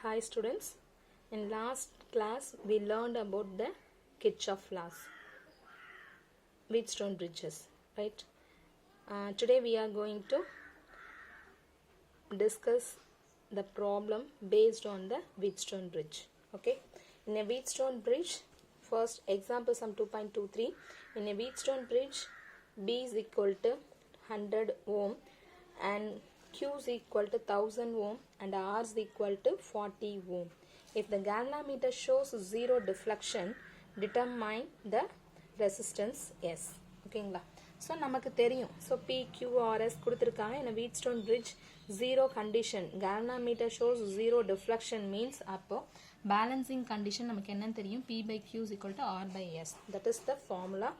Hi students, in last class we learned about the Kirchhoff laws, Wheatstone bridges, right? Today we are going to discuss the problem based on the Wheatstone bridge, okay? In a Wheatstone bridge, first example sum 2.23, in a Wheatstone bridge B is equal to 100 ohm and Q is equal to 1000 ohm and R is equal to 40 ohm. If the galvanometer shows zero deflection, determine the resistance S. ஓகேங்களா so நமக்கு தெரியும் so PQRS கொடுத்துருக்காங்க in a Wheatstone bridge zero condition galvanometer shows zero deflection means அப்போ balancing condition நமக்கு என்னன்னு தெரியும் P by Q is equal to R by S. That is the formula.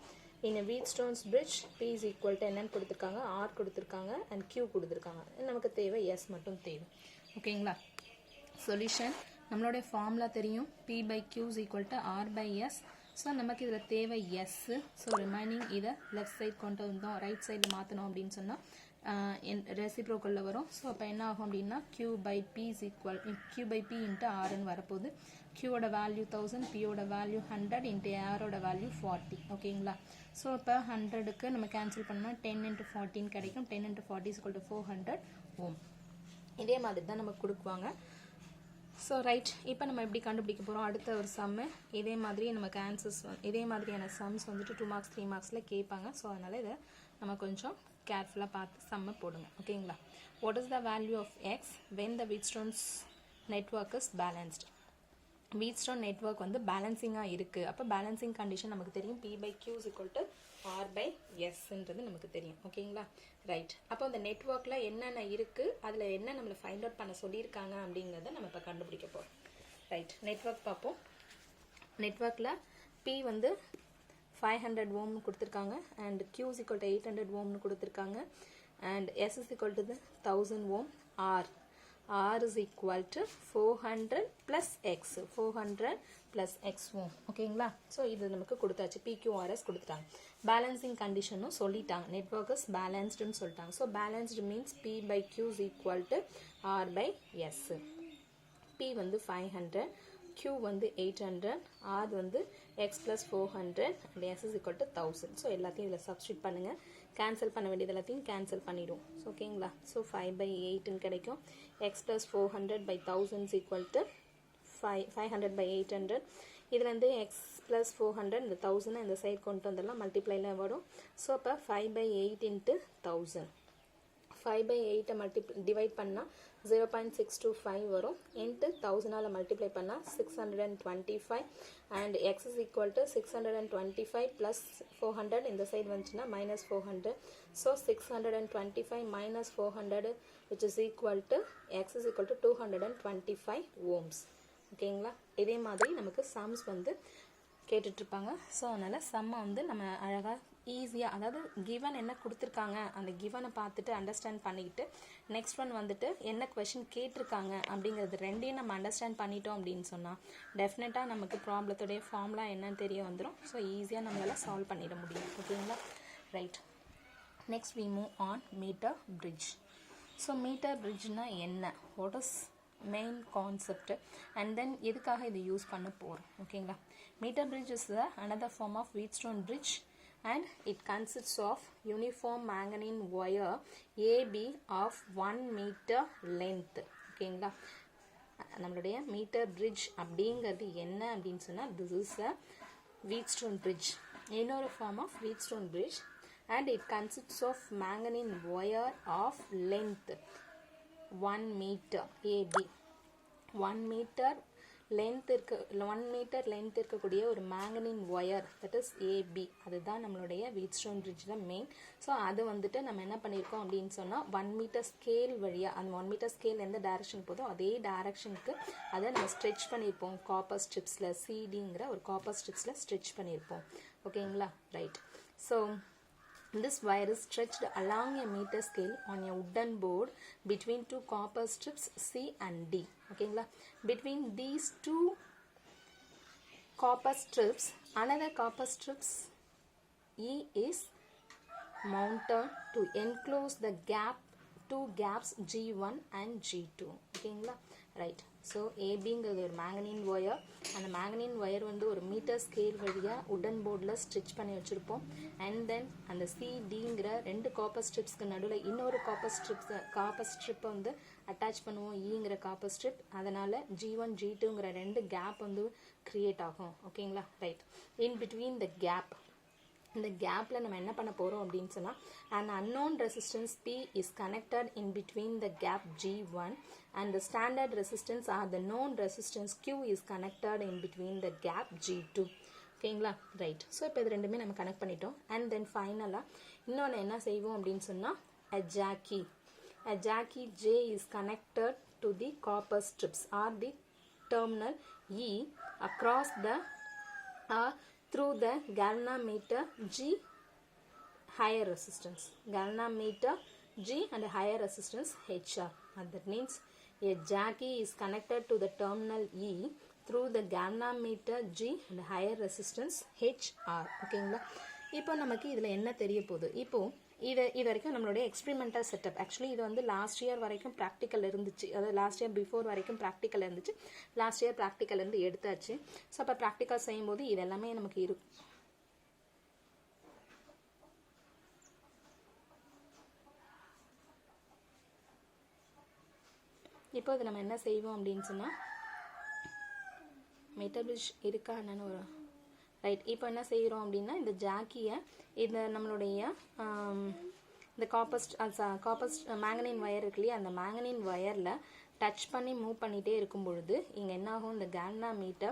In a Wheatstone's bridge P is equal to என்னன்னு கொடுத்துருக்காங்க R கொடுத்துருக்காங்க and Q கொடுத்துருக்காங்க நமக்கு தேவை S மட்டும் தேவை ஓகேங்களா சொல்யூஷன் நம்மளுடைய ஃபார்முலா தெரியும் P by Q is equal to R by S. So நமக்கு இதில் தேவை எஸ் ஸோ ரிமைனிங் இதை லெஃப்ட் சைட் கொண்டு வந்தோம் ரைட் சைடு மாற்றணும் அப்படின்னு சொன்னால் ரெசிப்ரோக்கலில் வரும் ஸோ அப்போ என்ன ஆகும் அப்படின்னா Q by P is equal Q by P into Rன்னு வரப்போகுது Qோட வேல்யூ 1000 Pயோட வேல்யூ 100 into Rோட வேல்யூ 40 ஓகேங்களா ஸோ இப்போ 100க்கு நம்ம கேன்சல் பண்ணோம்னா 10 into 14 கிடைக்கும் 10 into 40 is equal to 400 ஓம் இதே மாதிரி தான் நமக்கு கொடுக்குவாங்க ஸோ ரைட் இப்போ நம்ம எப்படி கண்டுபிடிக்க போகிறோம் அடுத்த ஒரு சம்மு இதே மாதிரி நமக்கு ஆன்சர்ஸ் இதே மாதிரியான சம்ஸ் வந்துட்டு 2 மார்க்ஸ் 3 மார்க்ஸில் கேட்பாங்க ஸோ அதனால் இதை நம்ம கொஞ்சம் கேர்ஃபுல்லாக பார்த்து சம்மை போடுங்க ஓகேங்களா what is the value of X when the Wheatstone's network is balanced Wheatstone network வந்து பேலன்சிங்காக இருக்குது அப்போ பேலன்சிங் கண்டிஷன் நமக்கு தெரியும் P by Q is equal to R by Sன்றது நமக்கு தெரியும் ஓகேங்களா ரைட் அப்போ அந்த நெட்ஒர்க்கில் என்னென்ன இருக்குது அதில் என்ன நம்மளை ஃபைண்ட் அவுட் பண்ண சொல்லியிருக்காங்க அப்படிங்கிறத நம்ம இப்போ கண்டுபிடிக்க போகிறோம் ரைட் நெட்ஒர்க் பார்ப்போம் நெட்ஒர்க்கில் P வந்து 500 ஓம்னு கொடுத்துருக்காங்க and Q is equal to 800 ஓம்னு கொடுத்துருக்காங்க and S is equal to 1000 ohm R is equal to 400 plus X 400 plus X ஓம் ஓகேங்களா ஸோ இது நமக்கு கொடுத்தாச்சு PQRS கொடுத்துட்டாங்க பேலன்சிங் கண்டிஷனும் சொல்லிட்டாங்க நெட்ஒர்க் இஸ் பேலன்ஸ்டுன்னு சொல்லிட்டாங்க so balanced means P by Q is equal to R by S P வந்து 500 Q வந்து 800 R வந்து X plus 400 and S is equal to 1000 so எல்லாத்தையும் இதில் சப்ஸ்டியூட் பண்ணுங்கள் கேன்சல் பண்ண வேண்டியது எல்லாத்தையும் கேன்சல் பண்ணிவிடும் ஓகேங்களா ஸோ 5 by 8ன்னு கிடைக்கும் X plus 400 by 1000 is equal to 500 by 800 இதுலேருந்து X plus 400 இந்த 1000 இந்த சைட் கொண்டு வந்துடலாம் மல்டிப்ளைல வரும் ஸோ அப்போ 5 by 8 into 1000 5 by 8 டிவைட் பண்ணால் 0.625 வரும் இன்ட்டு 1000ஆல் மல்டிப்ளை பண்ணால் 625 and X is equal to 625 plus 400 இந்த சைடு வந்துச்சுன்னா minus 400 so 625 minus 400 which is equal to X is equal to 225 ohms ஓகேங்களா இதே மாதிரி நமக்கு சம்ஸ் வந்து கேட்டுட்ருப்பாங்க ஸோ அதனால் சம்மை வந்து நம்ம அழகாக ஈஸியாக அதாவது கிவன் என்ன கொடுத்துருக்காங்க அந்த கிவனை பார்த்துட்டு அண்டர்ஸ்டாண்ட் பண்ணிக்கிட்டு நெக்ஸ்ட் ஒன் வந்துட்டு என்ன கொஷின் கேட்டிருக்காங்க அப்படிங்கிறது ரெண்டையும் நம்ம அண்டர்ஸ்டாண்ட் பண்ணிட்டோம் அப்படின்னு சொன்னால் டெஃபினட்டாக நமக்கு ப்ராப்ளத்துடைய ஃபார்முலா என்னன்னு தெரிய வந்துடும் ஸோ ஈஸியாக நம்மளால் சால்வ் பண்ணிட முடியும் ஓகேங்களா right next we move on metre bridge so metre பிரிட்ஜ்னா என்ன what is main concept and then எதுக்காக இதை யூஸ் பண்ண போகிறோம் ஓகேங்களா metre bridge is the another form of Wheatstone bridge and it consists of uniform manganese wire AB of 1 meter length ஓகேங்களா நம்மளுடைய metre bridge அப்படிங்கிறது என்ன அப்படின்னு சொன்னால் this is a Wheatstone bridge இன்னொரு form of Wheatstone bridge and it consists of manganese wire of length 1 meter AB 1 meter length இருக்கக்கூடிய ஒரு மேங்கனின் wire that is AB அதுதான் நம்மளுடைய Wheatstone bridgeல மெயின் ஸோ அது வந்துட்டு நம்ம என்ன பண்ணியிருக்கோம் அப்படின்னு சொன்னால் 1 மீட்டர் ஸ்கேல் வழியாக அந்த 1 மீட்டர் ஸ்கேல் எந்த டைரக்ஷன் போதோ அதே டைரக்ஷனுக்கு அதை நம்ம ஸ்ட்ரெச் பண்ணியிருப்போம் காப்பர் ஸ்ட்ரிப்ஸில் சிடிங்கிற ஒரு காப்பர் ஸ்ட்ரிப்ஸில் ஸ்ட்ரெச் பண்ணியிருப்போம் ஓகேங்களா right so this wire is stretched along a meter scale on a wooden board between two copper strips C and D. Okay, between these two copper strips, another copper strips E is mounted to enclose the two gaps G1 and G2. Okay, right. So ஏபிங்கிறது ஒரு manganin wire. அந்த மேங்கனீன் wire வந்து ஒரு metre scale வழியாக உடன் போர்டில் stitch பண்ணி வச்சுருப்போம். அண்ட் தென் அந்த சிடிங்கிற 2 காப்பர் ஸ்ட்ரிப்ஸ்க்கு நடுவில் இன்னொரு காப்பர் ஸ்ட்ரிப்பை வந்து அட்டாச் பண்ணுவோம், ஈங்கிற காப்பர் ஸ்ட்ரிப். அதனால் G1 G2ங்கிற 2 கேப் வந்து க்ரியேட் ஆகும். ஓகேங்களா? Right. In between the gap, இந்த கேப்பில் நம்ம என்ன பண்ண போகிறோம் அப்படின்னு சொன்னால், an unknown resistance P is connected in between the gap G1 and the standard resistance or the known resistance Q is connected in between the gap G2. ஓகேங்களா? Right. So இப்போ இது ரெண்டுமே நம்ம கனெக்ட் பண்ணிட்டோம். அண்ட் தென் ஃபைனலாக இன்னொன்று என்ன செய்வோம் அப்படின்னு சொன்னால், a jacky J is connected to the copper strips or the terminal E across the through the galvanometer G higher resistance, galvanometer G and higher resistance HR. And that means a jacky is connected to the terminal E through the galvanometer G and higher resistance HR. ஓகேங்களா? இப்போ நமக்கு இதில் என்ன தெரிய போகுது? இப்போ இது வரைக்கும் நம்மளுடைய எக்ஸ்பெரிமெண்டல் செட்டப். ஆக்சுவலி இது வந்து லாஸ்ட் இயர் வரைக்கும் ப்ராக்டிக்கல் இருந்துச்சு, அதாவது லாஸ்ட் இயர் பிஃபோர் வரைக்கும் ப்ராக்டிக்கல் இருந்துச்சு. லாஸ்ட் இயர் ப்ராக்டிக்கல் இருந்து எடுத்தாச்சு. ஸோ அப்போ ப்ராக்டிக்கல் செய்யும்போது இது எல்லாமே நமக்கு இருக்கும். இப்போ இது நம்ம என்ன செய்வோம் அப்படின்னு சொன்னால், மெட்டல் பிரிட்ஜ் இருக்கா என்னன்னு ஒரு ரைட். இப்போ என்ன செய்கிறோம் அப்படின்னா, இந்த ஜாக்கியை இந்த நம்மளுடைய இந்த காப்பர் மேங்கனீன் ஒயர் இருக்கு இல்லையா, அந்த மேங்கனீன் ஒயரில் டச் பண்ணி மூவ் பண்ணிகிட்டே இருக்கும் பொழுது இங்கே என்ன ஆகும், இந்த galvanometer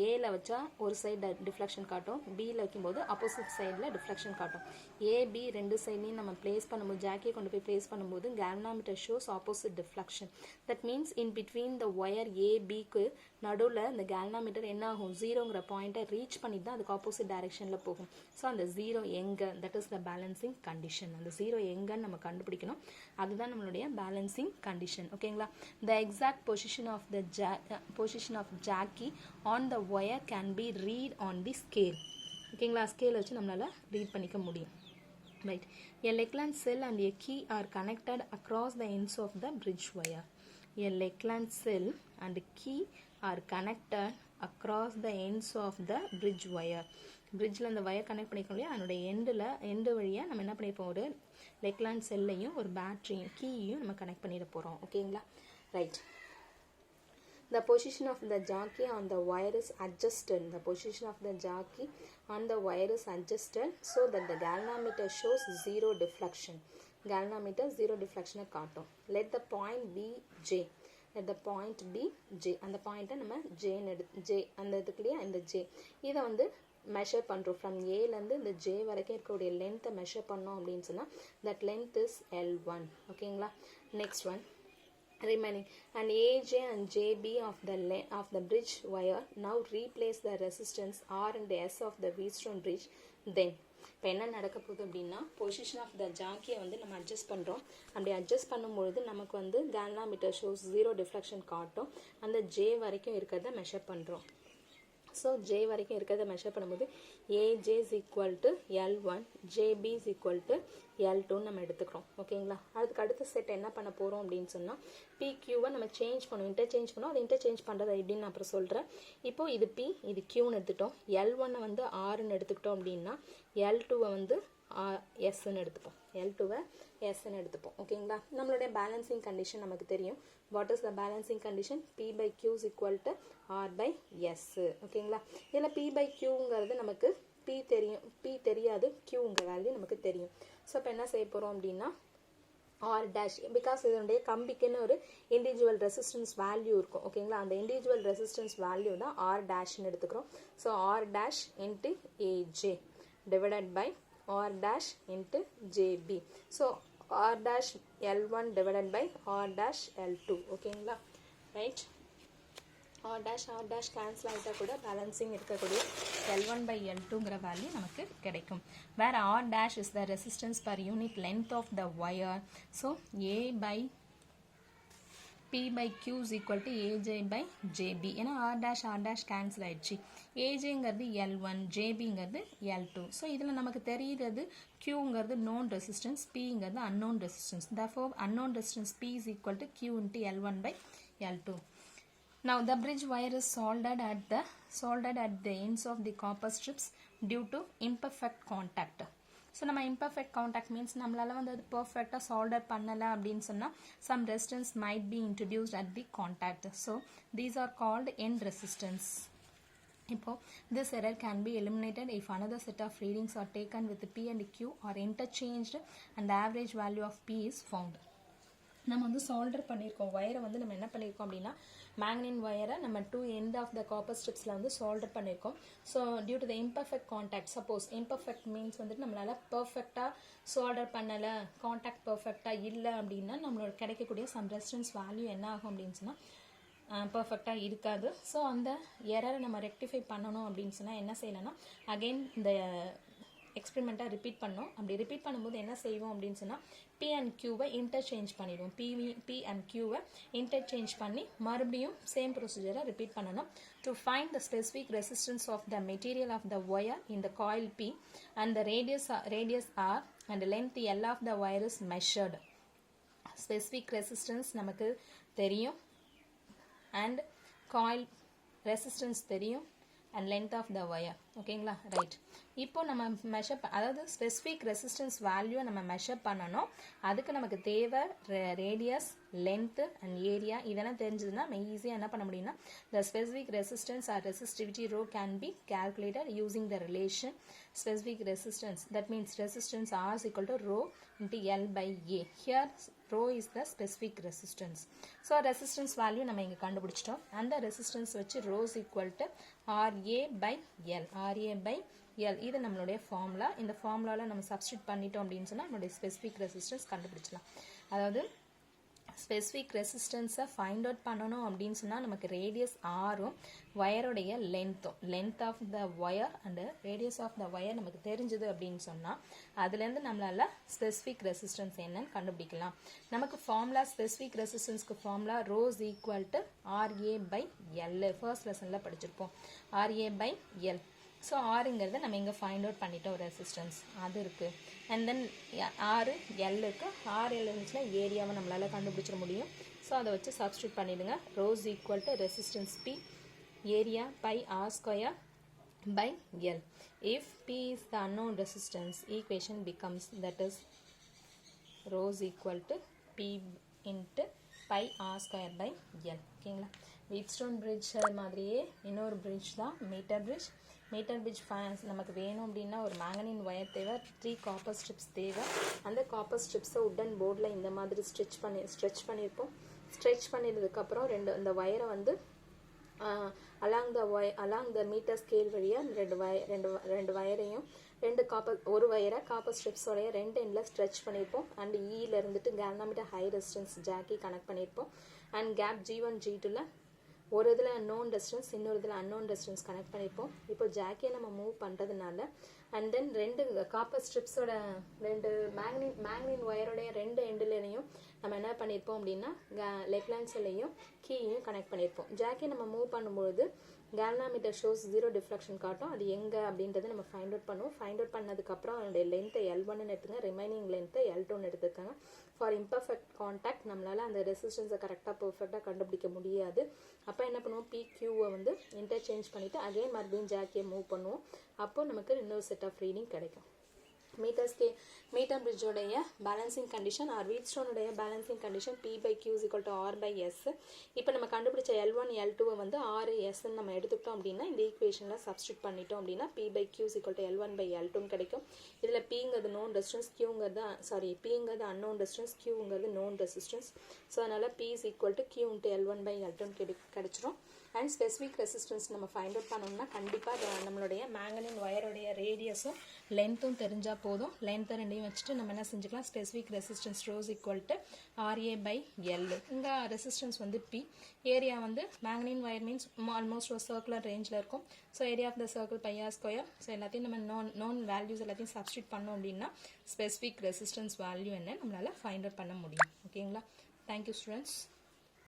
ஏல வச்சா ஒரு சைடு டிஃப்ளெக்ஷன் காட்டும், பியில் வைக்கும்போது ஆப்போசிட் சைடில் டிஃப்ளெக்ஷன் காட்டும். ஏபி 2 சைட்லையும் நம்ம பிளேஸ் பண்ணும்போது, ஜாக்கியை கொண்டு போய் பிளேஸ் பண்ணும்போது galvanometer shows opposite deflection. That means in between the wire ஏபிக்கு நடுவில் இந்த galvanometer என்ன ஆகும், 0ங்கிற பாயிண்ட்டை ரீச் பண்ணி தான் அதுக்கு ஆப்போசிட் டைரெக்ஷனில் போகும். ஸோ அந்த 0 எங்கே, that is the balancing condition. அந்த 0 எங்கன்னு நம்ம கண்டுபிடிக்கணும். அதுதான் நம்மளுடைய பேலன்சிங் கண்டிஷன். ஓகேங்களா? The exact position of jacky on the wire can be read on the scale. ஓகேங்களா? ஸ்கேல் வச்சு நம்மளால் ரீட் பண்ணிக்க முடியும். Right. A Lakeland cell and a key are connected across the ends of the bridge wire. A Lakeland cell and key are connected across the ends of the bridge wire. பிரிட்ஜில் அந்த wire connect பண்ணிக்கணும் இல்லையா, அதனுடைய end வழியாக நம்ம என்ன பண்ணியிருப்போம், ஒரு லெக்லாண்ட் செல்லையும் ஒரு பேட்டரியும் கீயையும் நம்ம கனெக்ட் பண்ணிட போகிறோம். ஓகேங்களா? Right. The position of the jockey on the wire is adjusted. The position of the jockey on the wire is adjusted so that the galvanometer shows 0 deflection. Galvanometer 0 deflection காட்டும். Let the point be J. Let the point be J. அந்த பாயிண்ட்டை நம்ம J அந்த இதுக்குள்ளேயே இந்த J இதை வந்து measure பண்ணுறோம். ஃப்ரம் ஏலேருந்து இந்த J வரைக்கும் இருக்கக்கூடிய லென்த்தை மெஷர் பண்ணோம் அப்படின்னு சொன்னால் தட் லென்த் இஸ் L1. ஓகேங்களா? Next one remaining and AJ and JB of the bridge wire now replace the resistance R and S of the Wheatstone bridge. Then இப்போ என்ன நடக்க போகுது அப்படின்னா, பொசிஷன் ஆஃப் த ஜாக்கியை வந்து நம்ம அட்ஜஸ்ட் பண்ணுறோம். அப்படி அட்ஜஸ்ட் பண்ணும்பொழுது நமக்கு வந்து galvanometer ஷோஸ் 0 டிஃப்ளெக்ஷன் காட்டும். அந்த J வரைக்கும் இருக்கிறத மெஷர் பண்ணுறோம். ஸோ J வரைக்கும் இருக்கிறத மெஷர் பண்ணும்போது AJ is equal to L1, JB is equal to L2 நம்ம எடுத்துக்கிறோம். ஓகேங்களா? அதுக்கு அடுத்த செட் என்ன பண்ண போகிறோம் அப்படின்னு சொன்னால், PQவை நம்ம சேஞ்ச் பண்ணுவோம், இன்டர்சேஞ்ச் பண்ணுவோம். அதை இன்டர்சேஞ்ச் பண்ணுறது எப்படின்னு நான் அப்புறம் சொல்கிறேன். இப்போது இது P, இது Qன்னு எடுத்துட்டோம். L1 வந்து Rன்னு எடுத்துக்கிட்டோம் அப்படின்னா L2வை வந்து Sன்னு எடுத்துப்போம். L2வை Sன்னு எடுத்துப்போம். ஓகேங்களா? நம்மளுடைய பேலன்சிங் கண்டிஷன் நமக்கு தெரியும். What is the balancing condition? P/Q is equal to R/S. ஓகேங்களா? இதில் P/Qங்கிறது நமக்கு P தெரியாது, Qங்கிற வேல்யூ நமக்கு தெரியும். ஸோ இப்போ என்ன செய்ய போகிறோம் அப்படின்னா R dash, பிகாஸ் இதனுடைய கம்பிக்குன்னு ஒரு இண்டிவிஜுவல் ரெசிஸ்டன்ஸ் வேல்யூ இருக்கும். ஓகேங்களா? அந்த இண்டிவிஜுவல் ரெசிஸ்டன்ஸ் வேல்யூ தான் R டேஷ்னு எடுத்துக்கிறோம். So R dash into AJ divided by R dash into JB. So R dash L1 divided by R dash L2. ஓகேங்களா? ரைட். R dash கேன்சல் ஆகிட்டா கூட balancing இருக்கக்கூடிய L1 by L2ங்கிற value நமக்கு கிடைக்கும். வேர் R dash is the resistance per unit length of the wire. So A by P/Q is equal to AJ by JB. ஏன்னா R dash cancel ஆயிடுச்சு. AJங்கிறது L1, JBங்கிறது L2. So இதில் நமக்கு தெரிகிறது Qங்கிறது known resistance, Pங்கிறது unknown resistance. Therefore unknown resistance P is equal to Q into L1 by L2. Now the bridge wire is soldered at the ends of the copper strips due to imperfect contact. So நம்ம imperfect contact means நம்மளால வந்து அது பர்ஃபெக்டாக solder பண்ணலை அப்படின்னு சொன்னால் some resistance might be introduced at the contact. So these are called end resistance. இப்போ this error can be eliminated if another set of readings are taken with P and Q are interchanged and the average value of P is found. நம்ம வந்து solder பண்ணியிருக்கோம் வயரை வந்து நம்ம என்ன பண்ணியிருக்கோம் அப்படின்னா மேக்னின் வயரை நம்ம two end of the copper ஸ்ட்ரிப்ஸில் வந்து சால்டர் பண்ணியிருக்கோம். So due to the imperfect contact, suppose imperfect means வந்துட்டு நம்மளால் பர்ஃபெக்டாக சால்டர் பண்ணலை, கான்டாக்ட் பர்ஃபெக்டாக இல்லை அப்படின்னா நம்மளோட கிடைக்கக்கூடிய சம் ரெசிஸ்டன்ஸ் வேல்யூ என்ன ஆகும் அப்படின்னு சொன்னால் பர்ஃபெக்டாக இருக்காது. ஸோ அந்த எரரை நம்ம ரெக்டிஃபை பண்ணணும் அப்படின்னு சொன்னால் என்ன செய்யலைன்னா அகெயின் இந்த எக்ஸ்பெரிமெண்ட்டாக ரிப்பீட் பண்ணோம். அப்படி ரிப்பீட் பண்ணும்போது என்ன செய்வோம் அப்படின்னு சொன்னால் P and Qவை இன்டர்சேஞ்ச் பண்ணிடுவோம். P and Qவை இன்டர்சேஞ்ச் பண்ணி மறுபடியும் சேம் ப்ரொசீஜரை ரிப்பீட் பண்ணணும். To find the specific resistance of the material of the wire in the coil P and the radius R and length L of the wire is measured. Specific resistance நமக்கு தெரியும் and coil resistance தெரியும் and length of the wire. ஓகேங்களா, right. இப்போ நம்ம measure அதாவது specific resistance வேல்யூவை நம்ம measure பண்ணணும். அதுக்கு நமக்கு தேவை ரேடியஸ், லென்த்து அண்ட் ஏரியா. இதெல்லாம் தெரிஞ்சதுன்னா நம்ம ஈஸியாக என்ன பண்ண முடியும்னா the specific resistance or resistivity rho can be calculated using the relation specific resistance. That means resistance R is equal to rho into L by A. Here rho is the specific resistance. So resistance value நம்ம இங்கே கண்டுபிடிச்சிட்டோம். அந்த resistance வச்சு rho is equal to RA by L. RA by L இது நம்மளுடைய formula. இந்த ஃபார்முலாவில் நம்ம சப்ஸ்டிட் பண்ணிட்டோம் அப்படின்னு சொன்னால் நம்மளுடைய ஸ்பெசிஃபிக் ரெசிஸ்டன்ஸ் கண்டுபிடிச்சலாம். அதாவது ஸ்பெசிஃபிக் ரெசிஸ்டன்ஸை ஃபைண்ட் அவுட் பண்ணணும் அப்படின்னு சொன்னால் நமக்கு ரேடியஸ் ஆரும் வயருடைய length of the wire and radius of the wire நமக்கு தெரிஞ்சது அப்படின்னு சொன்னால் அதுலேருந்து நம்மளால் ஸ்பெசிஃபிக் ரெசிஸ்டன்ஸ் என்னன்னு கண்டுபிடிக்கலாம். நமக்கு ஃபார்முலா ஸ்பெசிஃபிக் ரெசிஸ்டன்ஸ்க்கு formula rho is equal to RA by L. First லெசனில் படிச்சிருப்போம் RA by L. ஸோ ஆறுங்கிறத நம்ம இங்கே ஃபைண்ட் அவுட் பண்ணிட்டோம் ரெசிஸ்டன்ஸ் அது இருக்குது. அண்ட் தென் ஆறு எல்லுக்கு எல் இருந்துச்சுன்னா ஏரியாவை நம்மளால் கண்டுபிடிச்சிட முடியும். ஸோ அதை வச்சு சப்ஸ்டியூட் பண்ணிவிடுங்க. Rho equal to resistance P area by R square by L. If P is the unknown resistance, equation becomes that is rho is equal to P into pi R square by L. ஓகேங்களா, Wheatstone bridge மாதிரியே இன்னொரு bridge தான் metre bridge. Metre bridge நமக்கு வேணும் அப்படின்னா ஒரு மேங்கனின் wire தேவை, 3 copper strips தேவை. அந்த காப்பர் ஸ்ட்ரிப்ஸை உட்டன் போர்டில் இந்த மாதிரி ஸ்ட்ரெச் பண்ணியிருப்போம். ஸ்ட்ரெச் பண்ணினதுக்கப்புறம் இந்த ஒயரை வந்து அலாங் த மீட்டர் ஸ்கேல் வழியாக ரெண்டு வயரையும் ஒரு வயரை காப்பர் ஸ்ட்ரிப்ஸோடைய 2 எண்டில் ஸ்ட்ரெச் பண்ணியிருப்போம். அண்ட் ஈயில் இருந்துட்டு galvanometer high resistance Jackie connect பண்ணியிருப்போம். அண்ட் கேப் G1 G2ல ஒரு இதில் நோன் ரெசிஸ்டன்ஸ், இன்னொரு இதில் அன்னோன் ரெசிஸ்டன்ஸ் கனெக்ட் பண்ணியிருப்போம். இப்போ ஜாக்கியை நம்ம மூவ் பண்ணுறதுனால அண்ட் தென் 2 காப்பர் ஸ்ட்ரிப்ஸோட 2 மேக்னின் ஒயரோடைய 2 எண்டுலையும் நம்ம என்ன பண்ணியிருப்போம் அப்படின்னா லெக்லான்ஸ்லையும் கீயையும் கனெக்ட் பண்ணியிருப்போம். ஜாக்கியை நம்ம மூவ் பண்ணும்பொழுது கேல்னாமீட்டர் ஷோஸ் 0 டிஃப்ளெக்ஷன் காட்டும். அது எங்கே அப்படின்றத நம்ம ஃபைண்ட் அவுட் பண்ணுவோம். ஃபைண்ட் அவுட் பண்ணதுக்கப்புறம் அதனுடைய லென்த்தை L1 எடுத்துங்க, ரிமைனிங் லென்த்தை L2 எடுத்துக்காங்க. ஃபார் இம்பர்ஃபெக்ட் கான்டாக்ட் நம்மளால் அந்த ரெசிஸ்டன்ஸை கரெக்டாக பர்ஃபெக்டாக கண்டுபிடிக்க முடியாது. அப்போ என்ன பண்ணுவோம், PQவை வந்து இன்டர்சேஞ்ச் பண்ணிவிட்டு அகைன் மறுபடியும் ஜாக்கியை மூவ் பண்ணுவோம். அப்போ நமக்கு இன்னொரு செட் ஆஃப் ரீடிங் கிடைக்கும். மீட்டர் பிரிட்ஜோடைய பேலன்சிங் கண்டிஷன் ஆர் வீட்ஸ்டோனுடைய balancing condition P by Q is equal to R by S. இப்போ நம்ம கண்டுபிடிச்ச L1 L2 வந்து RS நம்ம எடுத்துக்கிட்டோம் அப்படின்னா இந்த ஈக்குவேஷனில் சப்ஸ்டியூட் பண்ணிட்டோம் அப்படின்னா P by Q is equal to L1 by L2 கிடைக்கும். இதில் Pங்கிறது நோன் ரெசிஸ்டன்ஸ், Pங்கிறது அன்னோன் ரெசிஸ்டன்ஸ், Qங்கிறது நோன் ரெசிஸ்டன்ஸ். ஸோ அதனால் P is equal to Q into L1 by L2 கிடைச்சிரும். அண்ட் ஸ்பெசிஃபிக் ரெசிஸ்டன்ஸ் நம்ம ஃபைண்ட் அவுட் பண்ணோம்னா கண்டிப்பாக நம்மளுடைய மேங்கனின் ஒயருடைய ரேடியஸும் லென்த்தும் தெரிஞ்சால் போதும். லென்த்தை ரெண்டையும் வச்சுட்டு நம்ம என்ன செஞ்சுக்கலாம், specific resistance rho equal to RA by L. இங்கே ரெசிஸ்டன்ஸ் வந்து P, ஏரியா வந்து மேங்கனின் ஒயர் மீன்ஸ் ஆல்மோஸ்ட் ஒரு சர்க்குலர் ரேஞ்சில் இருக்கும். So area of the circle by R square. So எல்லாத்தையும் நம்ம நோன் வேல்யூஸ் எல்லாத்தையும் சப்ஸ்டியூட் பண்ணோம் அப்படின்னா ஸ்பெசிஃபிக் ரெசிஸ்டன்ஸ் வேல்யூ என்ன நம்மளால் ஃபைண்ட் அவுட் பண்ண முடியும். ஓகேங்களா, தேங்க்யூ ஸ்டூடெண்ட்ஸ்.